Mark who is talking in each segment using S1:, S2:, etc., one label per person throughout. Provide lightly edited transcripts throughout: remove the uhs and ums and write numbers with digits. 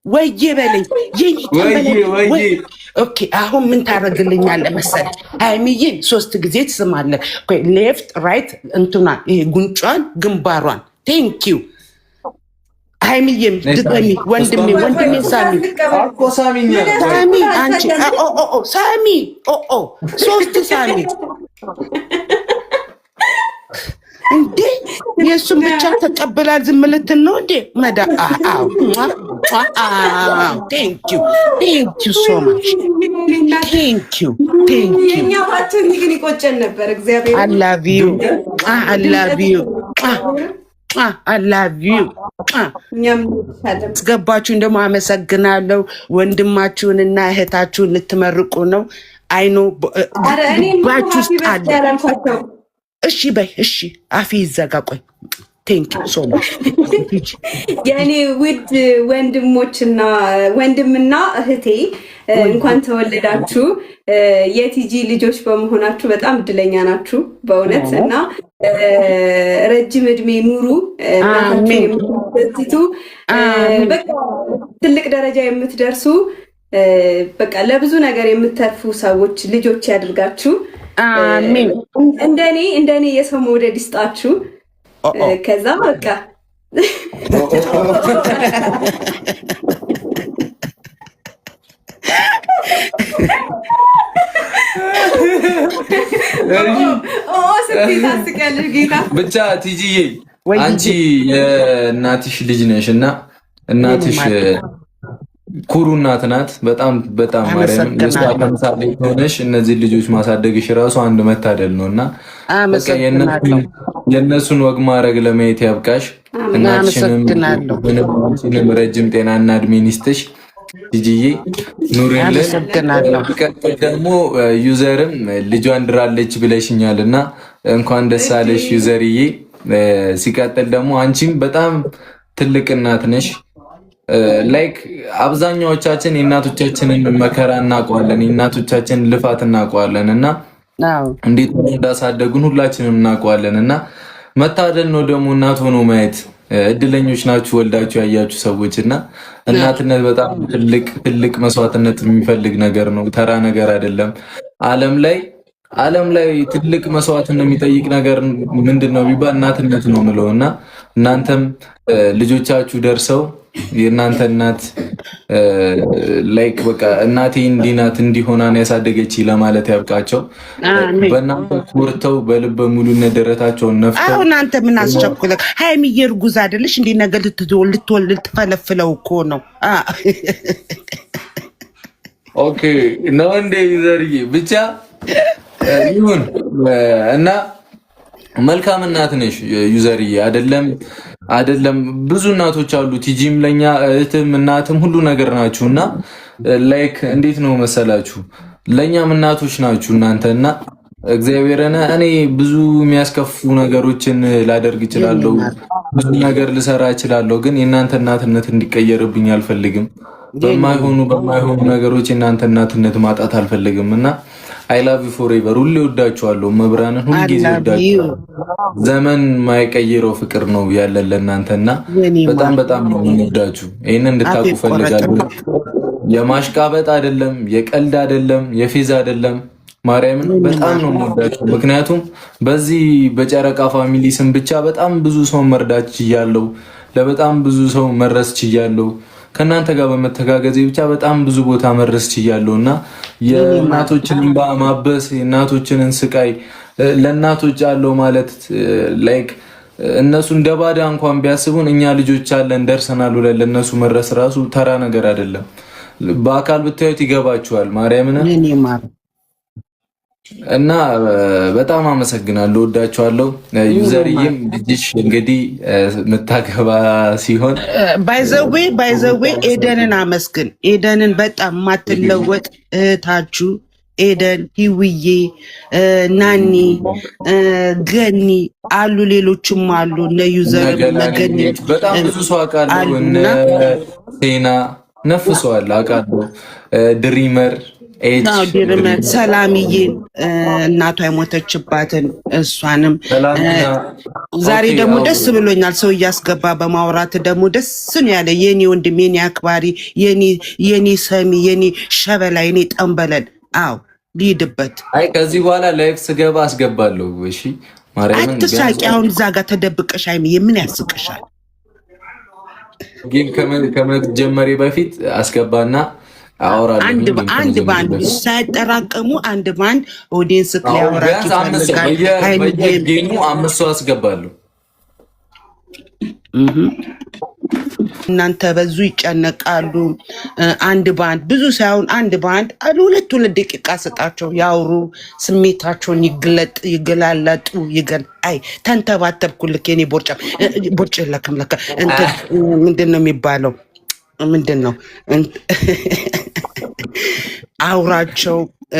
S1: ወይዬ በለኝ ወይ ኦኬ አሁን ምን ታደርግልኛለህ መሰለህ ሃይሚዬን 3 ጊዜ ትስማለህ ሌፍት ራይት እንትና ይሄ ጉንጯን ግንባሯን ቴንኪዩ ሃይሚዬም ድገሚ ወንድሜ ሳሚ አንቺ ሳሚ 3 ሳሚ እንዴ የሱን ብቻ ተቀበላል ዝም ልትል ነው እንዴ መዳ ቴንክ ዩ ሶ ማች ቴንክ ዩ
S2: የኛ ባችን ግን ይቆጨን ነበር እግዚአብሔር
S1: I love you ስገባችሁን ደግሞ አመሰግናለሁ ወንድማችሁንና እህታችሁን ልትመርቁ ነው አይኖ ባችሁ ስጣለ እሺ በይ እሺ አፊ ይዘጋ ቆይ ቴንክ ዩ ሶ ማች
S2: የኔ ውድ ወንድምና እህቴ እንኳን ተወለዳችሁ የቲጂ ልጆች በመሆናችሁ በጣም እድለኛ ናችሁ በእውነት እና ረጅም እድሜ ኑሩ እናታችሁ በቃ ትልቅ ደረጃ የምትደርሱ በቃ ለብዙ ነገር የምትተርፉ ሰዎች ልጆች ያድርጋችሁ አሜን እንደኔ የሰው መውደድ ይስጣችሁ ከዛ በቃ
S3: ብቻ ቲጂዬ አንቺ የእናትሽ ልጅ ነሽ እና እናትሽ ኩሩ እናት ናት በጣም ማርያም ለሷ ተምሳሌ ሆነሽ እነዚህ ልጆች ማሳደግሽ ራሱ አንድ መታደል ነውና በቃ የነሱን ወግ ማድረግ ለማየት ያብቃሽ እናትሽንም ረጅም ጤናና እድሜ ይስጥሽ ቲጂዬ ኑሪልን ደግሞ ዩዘርም ልጇን ድራለች ብለሽኛልና እንኳን ደስ አለሽ ዩዘርዬ ሲቀጥል ደግሞ አንቺም በጣም ትልቅ እናት ነሽ ላይክ አብዛኛዎቻችን የእናቶቻችንን መከራ እናውቀዋለን የእናቶቻችንን ልፋት እናውቀዋለን እና እንዴት እንዳሳደጉን ሁላችንም እናውቀዋለን እና መታደል ነው ደግሞ እናት ሆኖ ማየት እድለኞች ናችሁ ወልዳችሁ ያያችሁ ሰዎች እና እናትነት በጣም ትልቅ መስዋዕትነት የሚፈልግ ነገር ነው ተራ ነገር አይደለም ዓለም ላይ ትልቅ መስዋዕትነት የሚጠይቅ ነገር ምንድነው ቢባል እናትነት ነው ምለው እና እናንተም ልጆቻችሁ ደርሰው የእናንተ እናት ላይክ በቃ እናቴ እንዲናት እንዲሆናን ያሳደገች ለማለት ያብቃቸው በእናንተ ኮርተው በልበ ሙሉነት ደረታቸውን ነፍተው
S1: አሁን አንተ ምን አስቸኩለ ሃይሚዬ እርጉዝ አይደለሽ እንዴ ነገር ልትወልድ ልትፈለፍለው እኮ ነው
S3: ኦኬ ነው እንዴ ዘርዬ ብቻ ይሁን እና መልካም እናት ነሽ ዩዘርዬ አይደለም ብዙ እናቶች አሉ ቲጂም ለኛ እህትም እናትም ሁሉ ነገር ናችሁና ላይክ እንዴት ነው መሰላችሁ ለኛም እናቶች ናችሁ እናንተና እግዚአብሔርና እኔ ብዙ የሚያስከፉ ነገሮችን ላደርግ እችላለሁ ብዙ ነገር ልሰራ እችላለሁ ግን የእናንተ እናትነት እንዲቀየርብኝ አልፈልግም በማይሆኑ ነገሮች የእናንተ እናትነት ማጣት አልፈልግምና I love you forever ሁሌ ወዳችኋለሁ መብራንን ሁሉ ጊዜ ወዳችኋለሁ ዘመን ማይቀየረው ፍቅር ነው ያለን ለእናንተና በጣም ነው የምወዳችሁ ይሄንን እንድታውቁ ፈልጋለሁ የማሽቃበጥ አይደለም የቀልድ አይደለም የፌዝ አይደለም ማርያምን በጣም ነው የምወዳችሁ ምክንያቱም በዚህ በጨረቃ ፋሚሊ ስም ብቻ በጣም ብዙ ሰው መርዳት ይያለው ለበጣም ብዙ ሰው መረስ ይያለው ከናንተ ጋር በመተጋገዝ ብቻ በጣም ብዙ ቦታ መረስ ይያለውና የእናቶችን እንባ ማበስ የእናቶችን ስቃይ ለእናቶች አለው ማለት ላይክ እነሱ እንደባዳ እንኳን ቢያስቡን እኛ ልጆች አለን ደርሰናል ወለ ለነሱ መረስ ራሱ ተራ ነገር አይደለም በአካል ብታዩት ይገባችኋል ማርያምን እና በጣም አመሰግናለሁ ወዳችኋለሁ ዩዘርዬም ልጅሽ እንግዲህ መታገባ ሲሆን
S1: ባይዘዌ ኤደንን አመስግን ኤደንን በጣም ማትለወጥ እህታችሁ ኤደን ሂውዬ ናኒ ገኒ አሉ ሌሎችም አሉ እነ ዩዘር ነገኒ
S3: በጣም ብዙ ሰው አውቃለሁ እነ ሴና ነፍሰዋል አውቃለሁ ድሪመር
S1: ሰላምዬን እናቷ የሞተችባትን እሷንም ዛሬ ደግሞ ደስ ብሎኛል። ሰው እያስገባ በማውራት ደግሞ ደስ ነው ያለ። የኔ ወንድም፣ የኔ አክባሪ፣ የኔ ሰሚ፣ የኔ ሸበላ፣ የኔ ጠንበለል። አዎ ሊሄድበት።
S3: አይ ከዚህ በኋላ ላይፍ ስገባ አስገባለሁ። እሺ ማርያምን
S1: አትሳቂ። አሁን እዛ ጋር ተደብቀሽ አይሚ ምን ያስቅሻል?
S3: ግን ከመጀመሪያ በፊት አስገባና
S1: አንድ በአንድ ሳይጠራቀሙ አንድ በአንድ ኦዲየንስ ሊያወራችሁ
S3: ጌሙ 5 ሰው አስገባለሁ።
S1: እናንተ በዙ ይጨነቃሉ። አንድ በአንድ ብዙ ሳይሆን አንድ በአንድ ሁለት ደቂቃ ስጣቸው፣ ያውሩ፣ ስሜታቸውን ይገላለጡ። አይ ተንተባተብኩልክ የኔ ቦርጭ ለከም ለካ ምንድን ነው የሚባለው? ምንድን ነው አውራቸው።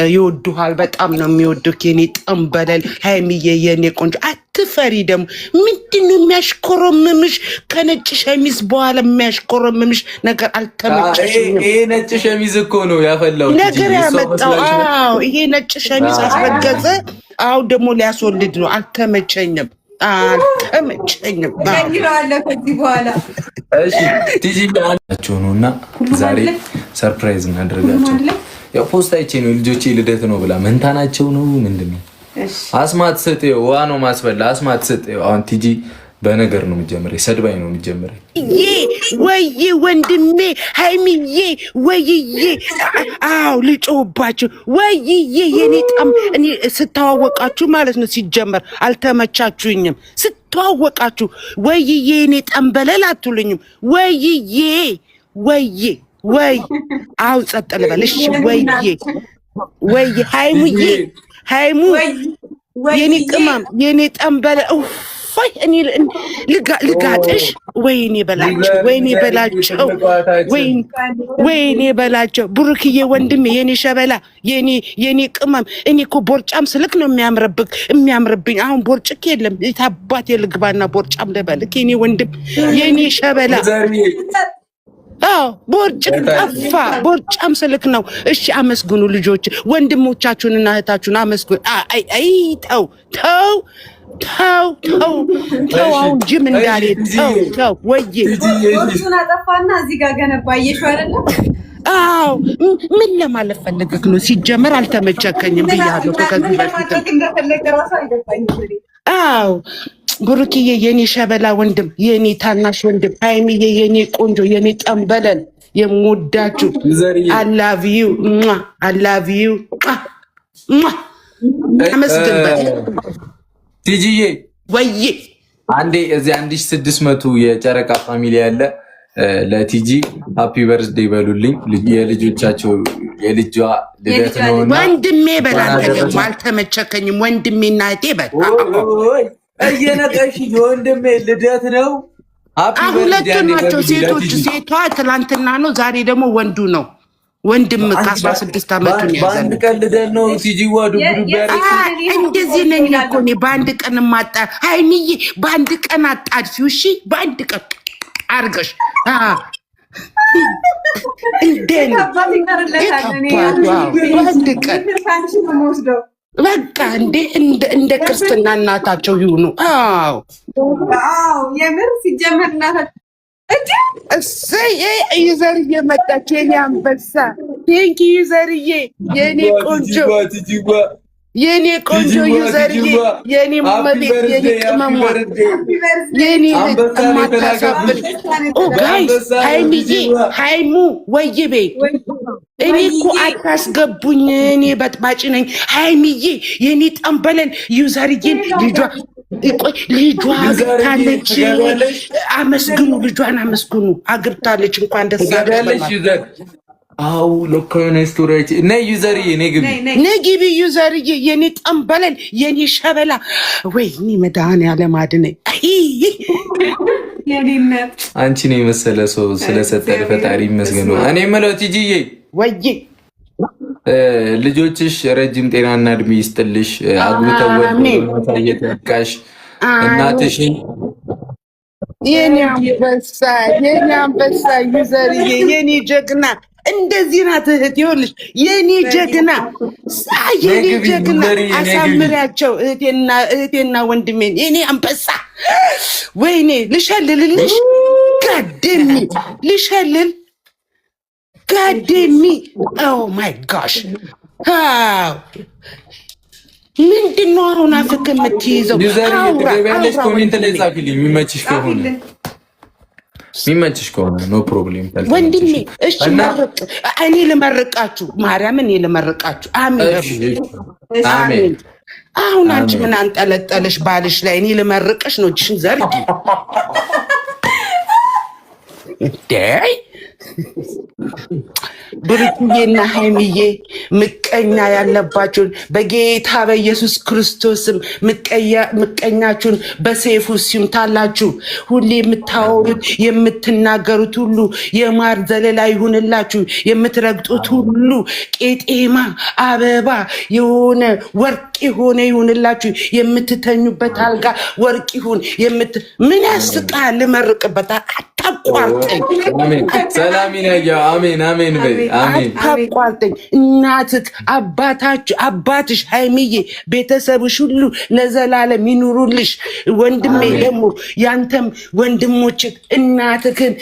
S1: ይወዱሃል፣ በጣም ነው የሚወዱክ የኔ ጠንበለል። ሀይሚዬ የኔ ቆንጆ አትፈሪ። ደግሞ ምንድን ነው የሚያሽኮረምምሽ? ከነጭ ሸሚዝ በኋላ የሚያሽኮረምምሽ ነገር አልተመቸሽም?
S3: ይሄ ነጭ ሸሚዝ እኮ ነው ያፈላው
S1: ነገር ያመጣው። አዎ ይሄ ነጭ ሸሚዝ አስረገዘ። አዎ ደግሞ ሊያስወልድ ነው። አልተመቸኝም።
S2: ከዚህ በኋላ
S3: ቲጂ ነው እና ዛሬ ሰርፕራይዝ እናደርጋቸው። ያው ፖስት አይቼ ነው ልጆቼ ልደት ነው ብላ መንታ ናቸው ነው ምንድን ነው አስማት ሰጠው ዋ ነው ማስበላ አስማት ሰጠው። አሁን ቲጂ በነገር ነው የሚጀምረው፣ ሰድባይ ነው የሚጀምረው።
S1: ወይዬ ወንድሜ ሀይሚዬ ወይዬ፣ አዎ ልጮህባችሁ ወይዬ። የኔ ጣም እኔ ስተዋወቃችሁ ማለት ነው ሲጀመር አልተመቻችሁኝም። ስተዋወቃችሁ ወይዬ የኔ ጠንበለል አትሉኝም። ወይዬ ወይዬ ወይ አው ጸጥ ልበልሽ። ወይዬ ሃይሙዬ ሃይሙ የኔ ቅመም የኔ ጠንበለ ፋይ እኔ ልጋጥሽ። ወይኔ በላቸው ወይኔ በላቸው። ብሩክዬ ወንድሜ የኔ ሸበላ የኔ ቅመም። እኔ እኮ ቦርጫም ስልክ ነው የሚያምርብኝ። አሁን ቦርጭክ የለም። የታባት የልግባና ቦርጫም ልበልክ የኔ ወንድም የኔ ሸበላ። አዎ ቦርጭ ጠፋ። ቦርጫም ስልክ ነው። እሺ አመስግኑ ልጆች፣ ወንድሞቻችሁንና እህታችሁን አመስግኑ። አይ ተው አሁን ጅም እንዳልሄድ ተው። ወይዬ
S2: ቦርጩን አጠፋና እዚህ ጋር ገነባ። አየሽው አይደለ?
S1: አዎ ምን ለማለት ፈለገክ ነው? ሲጀመር አልተመቸከኝም ብያለሁ ከዚህ በፊት። አዎ ብሩክዬ የኔ ሸበላ ወንድም፣ የኔ ታናሽ ወንድም፣ ሃይሚዬ የኔ ቆንጆ፣ የኔ ጠንበለል፣ የምወዳችሁ አላቪዩ አመስግንበት።
S3: ቲጂዬ
S1: ወይዬ
S3: አንዴ እዚህ 1600 የጨረቃ ፋሚሊ ያለ ለቲጂ ሃፒ በርዝዴይ በሉልኝ። የልጆቻቸው የልጇ ልደት ነውና
S1: ወንድሜ በላንተ ደግሞ አልተመቸከኝም። ወንድሜና እህቴ በል
S3: እየነቀሽ የወንድሜ ልደት ነው።
S1: ሁለቱ ናቸው ሴቶች። ሴቷ ትላንትና ነው፣ ዛሬ ደግሞ ወንዱ ነው። ወንድም ከ16 ዓመቱን ያዘ።
S3: በአንድ ቀን ልደት ነው። ቲጂዋ
S1: እንደዚህ ነኝ እኮ እኔ። በአንድ ቀን ማጣ ሃይሚዬ፣ በአንድ ቀን አጣድፊው። እሺ በአንድ ቀን አርገሽ እንደኔ በአንድ ቀን በቃ እንደ ክርስትና እናታቸው ይሁኑ። አዎ
S2: የምር ሲጀመር እናታቸው
S1: እሰይ ዩዘርዬ መጣች። የኔ አንበሳ ቴንኪ ዩዘርዬ፣ የኔ ቆንጆ ዩዘርዬ፣ የኔ መቤት፣ የኔ ቅመሟ፣ የኔ ማታሳብል። ጋይስ ሃይሚዬ ሃይሙ ወይቤ እኔ እኮ አታስገቡኝ፣ እኔ በጥባጭ ነኝ። ሃይሚዬ የኔ ጠንበለን ዩዘርዬን ልጇ አግብታለች። አመስግኑ፣ ልጇን አመስግኑ። አግብታለች። እንኳን ደስ አለሽ።
S3: አው ለኮነ ስቶሪቲ ነይ ዩዘርዬ፣ ነይ ግቢ
S1: ዩዘርዬ፣ የኔ ጠንበለን፣ የኔ ሸበላ። ወይኔ መድኃኒዓለም አድነኝ።
S3: አንቺ ነው የመሰለ ሰው ስለሰጠን ፈጣሪ ይመስገን። እኔ የምለው ቲጂዬ
S1: ወይዬ
S3: ልጆችሽ ረጅም ጤናና እድሜ ይስጥልሽ። አግብተው ማሳየት ያብቃሽ። እናትሽን
S1: የኔ አንበሳ ዩዘርዬ፣ የኔ ጀግና እንደዚህ ናት እህት። ይኸውልሽ የኔ ጀግና አሳምሪያቸው እህቴና ወንድሜን የኔ አንበሳ። ወይኔ ልሸልልልሽ ጋደሚ ልሸልል ጋደሚ። ኦ ማይ ጋሽ ምንድን ነው አሁን አፍክ የምትይዘው?
S3: ኮሜንት ላይ ጻፊልኝ የሚመችሽ ከሆነ ኖ ፕሮብሌም
S1: ወንድሜ። እሺ እኔ ልመርቃችሁ፣ ማርያም እኔ ልመርቃችሁ። አሜን። አሁን አንቺ ምን አንጠለጠለሽ ባልሽ ላይ? እኔ ልመርቅሽ ነው። እጅሽን ዘርጊ ዳይ ብሩክዬና ሃይሚዬ ምቀኛ ያለባችሁን በጌታ በኢየሱስ ክርስቶስም ምቀኛችሁን በሰይፉ ሲምታላችሁ። ሁሌ የምታወሩት የምትናገሩት ሁሉ የማር ዘለላ ይሁንላችሁ። የምትረግጡት ሁሉ ቄጤማ አበባ የሆነ ወርቅ የሆነ ይሁንላችሁ። የምትተኙበት አልጋ ወርቅ ይሁን። ምን ያስቃል? ልመርቅበታል። አታቋርጠኝ። አታቋርጠኝ። እናትህ አባትሽ ሃይሚዬ ቤተሰብሽ ሁሉ ለዘላለም ይኑሩልሽ። ወንድሜ ደግሞ ያንተም ወንድሞችህ እናትህን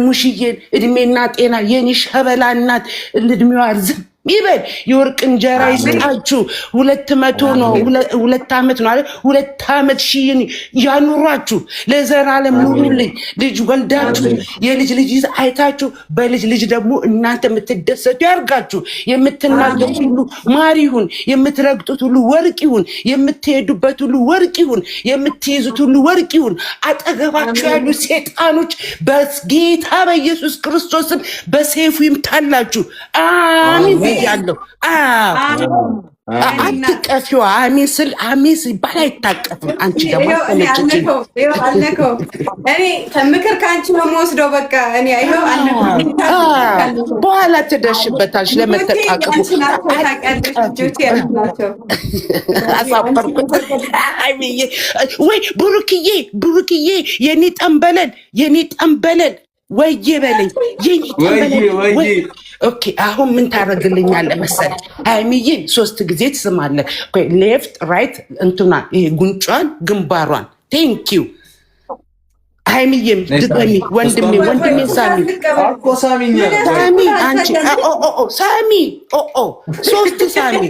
S1: ሙሽዬን እድሜና ጤና የኔ ሸበላ እናት እድሜዋ ዝም ይበል። የወርቅ እንጀራ ይስጣችሁ። 200 ነው 2 ዓመት ነው አይደል? 2 ዓመት ሺህን ያኑሯችሁ። ለዘላለም ኑሩልኝ። ልጅ ወልዳችሁ የልጅ ልጅ አይታችሁ በልጅ ልጅ ደግሞ እናንተ የምትደሰቱ ያርጋችሁ። የምትናገሩት ሁሉ ማር ይሁን። የምትረግጡት ሁሉ ወርቅ ይሁን። የምትሄዱበት ሁሉ ወርቅ ይሁን። የምትይዙት ሁሉ ወርቅ ይሁን። አጠገባችሁ ያሉ ሴጣኖች በጌታ በኢየሱስ ክርስቶስም በሰይፉ ይምታላችሁ። አሜን ያለው አትቀፊዋ። አሜን ስል አሜን ሲባል አይታቀፍም። አንቺ ደግሞ
S2: አልነከው። እኔ ምክር ከአንቺ ነው የምወስደው። በቃ እኔ ይኸው አልነከው።
S1: በኋላ ትደርሽበታለሽ። ለመተቃቀፉ አሳፈርኩት። ወይ ብሩክዬ የኔ ጠንበለን ወይዬ በለኝ። ኦኬ አሁን ምን ታደርግልኛለህ መሰለህ? ሃይሚዬን 3 ጊዜ ትስማለህ። ሌፍት ራይት እንትና ይሄ ጉንጯን ግንባሯን። ቴንኪው ሃይሚዬም ድገሚ። ወንድሜ ሳሚ አንቺ ሳሚ 3 ሳሚ